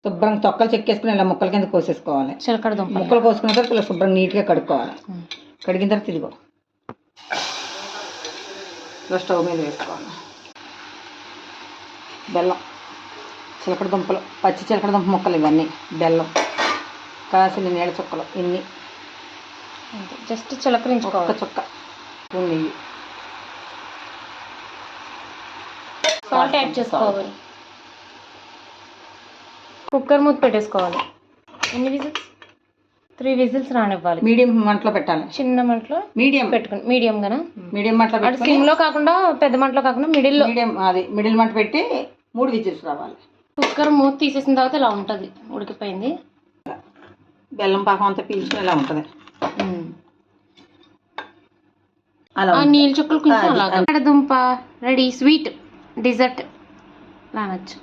శుభ్రంగా తొక్కలు చెక్కేసుకుని ఇలా ముక్కల కింద కోసేసుకోవాలి. చిలకడ దుంప ముక్కలు కోసుకున్న తర్వాత ఇలా శుభ్రంగా నీట్గా కడుక్కోవాలి. కడిగిన తర్వాత ఇదిగో ఇలా స్టవ్ మీద వేసుకోవాలి. బెల్లం, చిలకడ దుంపలు, పచ్చి చిలకడ దుంప ముక్కలు ఇవన్నీ, బెల్లం, కాసిన నీళ్ళ చుక్కలు, ఇన్ని జస్ట్ చిలకరించుకోవాలి. చుక్క నెయ్యి, సాల్ట్ యాడ్ చేసుకోవాలి. కుక్కర్ మూత పెట్టేసుకోవాలి. ఎన్ని విజిల్స్? 3 విజిల్స్ రానివ్వాలి. మీడియం మంటలో పెట్టాలి. చిన్న మంటలో మీడియం పెట్టుకుని మీడియం గానా? మీడియం మంటలో అంటే సిమ్ లో కాకుండా పెద్ద మంటలో కాకుండా మిడిల్లో, మిడిల్ మంట పెట్టి 3 విజిల్స్ రావాలి. కుక్కర్ మూత తీసేసిన తర్వాత ఇలా ఉంటుంది, ఉడికిపోయింది. బెల్లం పాకం అంతా పీల్చుకుని ఇలా ఉంటుంది. ఆ నీళ్ళ చుక్కలు కొంచెం అలాగా. దుంప రెడీ, స్వీట్ డిజర్ట్ లానొచ్చు.